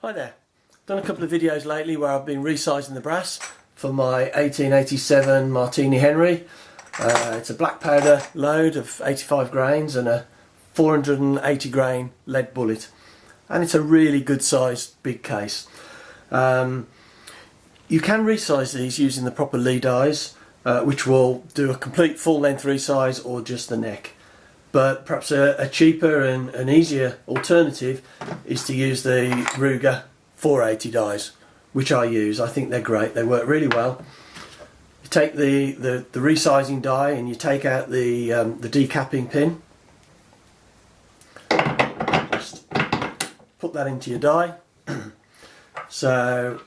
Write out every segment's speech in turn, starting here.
Hi there. Done a couple of videos lately where I've been resizing the brass for my 1887 Martini-Henry. It's a black powder load of 85 grains and a 480 grain lead bullet, and it's a really good sized big case. You can resize these using the proper lead eyes, which will do a complete full length resize or just the neck. But perhaps a cheaper and easier alternative is to use the Ruger 480 dies, which I use. I think they're great. They work really well. You take the resizing die and you take out the decapping pin. Just put that into your die. So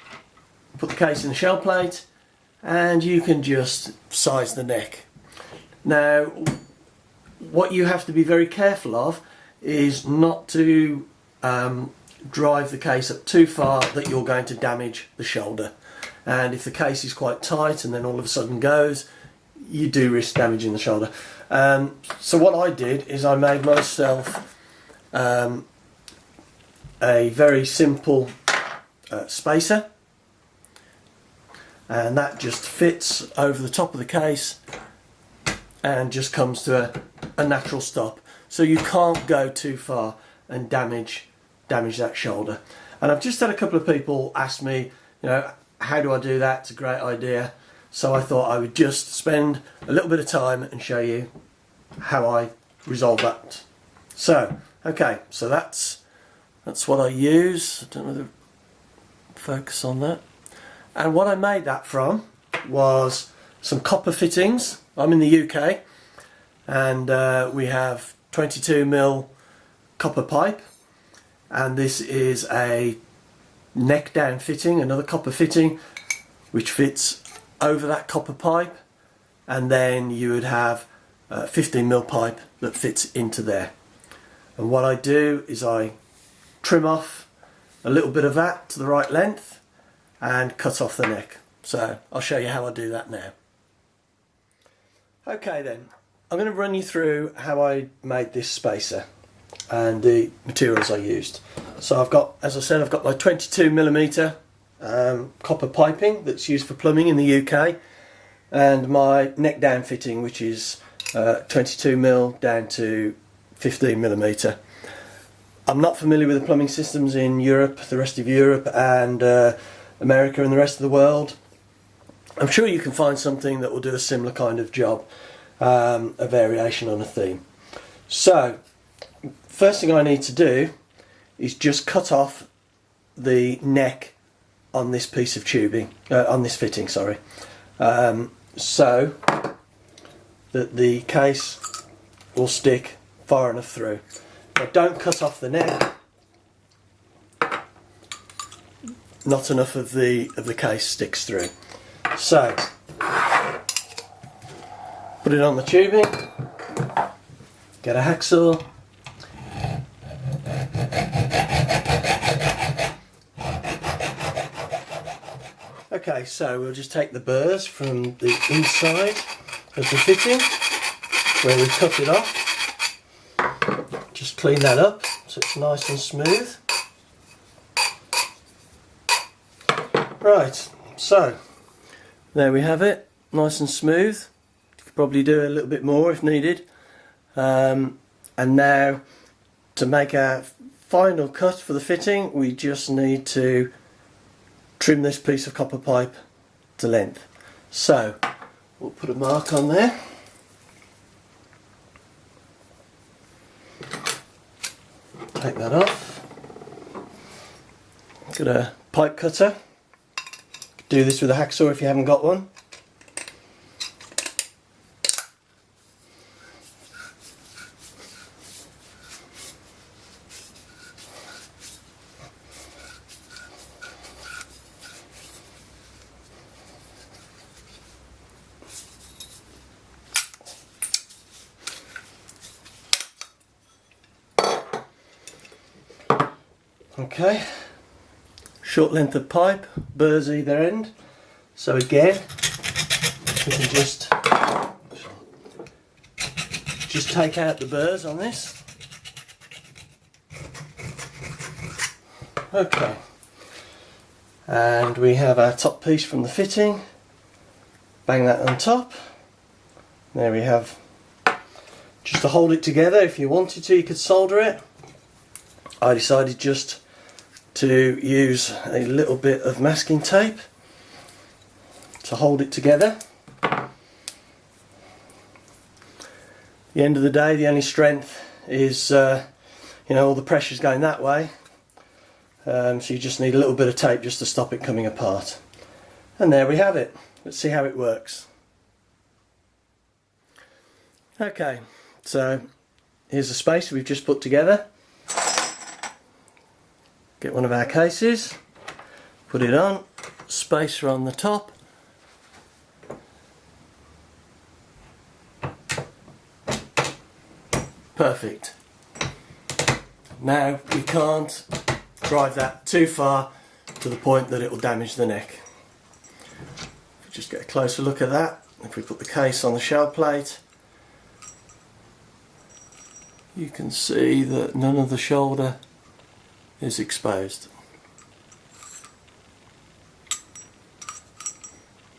put the case in the shell plate and you can just size the neck. Now, what you have to be very careful of is not to drive the case up too far that you're going to damage the shoulder. And if the case is quite tight and then all of a sudden goes, you do risk damaging the shoulder. So what I did is I made myself a very simple spacer, and that just fits over the top of the case and just comes to a natural stop, so you can't go too far and damage that shoulder. And I've just had a couple of people ask me, how do I do that? It's a great idea. So I thought I would just spend a little bit of time and show you how I resolve that. So okay, so that's what I use. I don't know whether focus on that. And what I made that from was some copper fittings. I'm in the UK, and we have 22mm copper pipe, and this is a neck down fitting, another copper fitting which fits over that copper pipe, and then you would have a 15mm pipe that fits into there. And what I do is I trim off a little bit of that to the right length and cut off the neck. So I'll show you how I do that now. Okay then, I'm going to run you through how I made this spacer and the materials I used. So I've got, as I said, I've got my 22mm copper piping that's used for plumbing in the UK, and my neck down fitting, which is 22mm down to 15mm. I'm not familiar with the plumbing systems in Europe, the rest of Europe and America and the rest of the world. I'm sure you can find something that will do a similar kind of job, a variation on a theme. So, first thing I need to do is just cut off the neck on this piece of tubing, on this fitting, sorry, so that the case will stick far enough through. Now, don't cut off the neck. Not enough of the case sticks through. So, put it on the tubing, get a hacksaw, okay, so we'll just take the burrs from the inside of the fitting where we cut it off, just clean that up so it's nice and smooth. Right, so there we have it, nice and smooth. You could probably do a little bit more if needed. And now, to make our final cut for the fitting, we just need to trim this piece of copper pipe to length. So we'll put a mark on there. Take that off. Got a pipe cutter. Do this with a hacksaw if you haven't got one. Okay. Short length of pipe, burrs either end. So again, we can just take out the burrs on this. Okay, And we have our top piece from the fitting. Bang that on top. There we have, just to hold it together. If you wanted to, you could solder it. I decided just to use a little bit of masking tape to hold it together. At the end of the day, the only strength is all the pressure's going that way, so you just need a little bit of tape just to stop it coming apart. And there we have it. Let's see how it works. Okay, so here's the space we've just put together. Get one of our cases, put it on, spacer on the top. Perfect. Now we can't drive that too far to the point that it will damage the neck. Just get a closer look at that. If we put the case on the shell plate, you can see that none of the shoulder is exposed.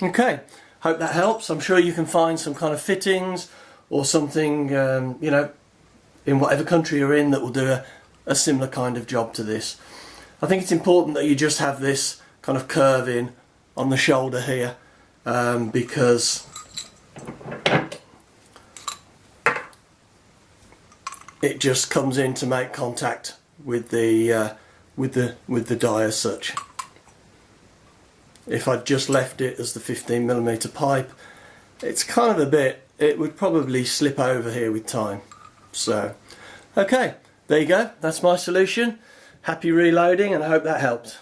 Okay, hope that helps. I'm sure you can find some kind of fittings or something, in whatever country you're in, that will do a similar kind of job to this. I think it's important that you just have this kind of curve in on the shoulder here, because it just comes in to make contact with the die as such. If I'd just left it as the 15mm pipe, it's kind of it would probably slip over here with time. So, okay, there you go, that's my solution. Happy reloading, and I hope that helped.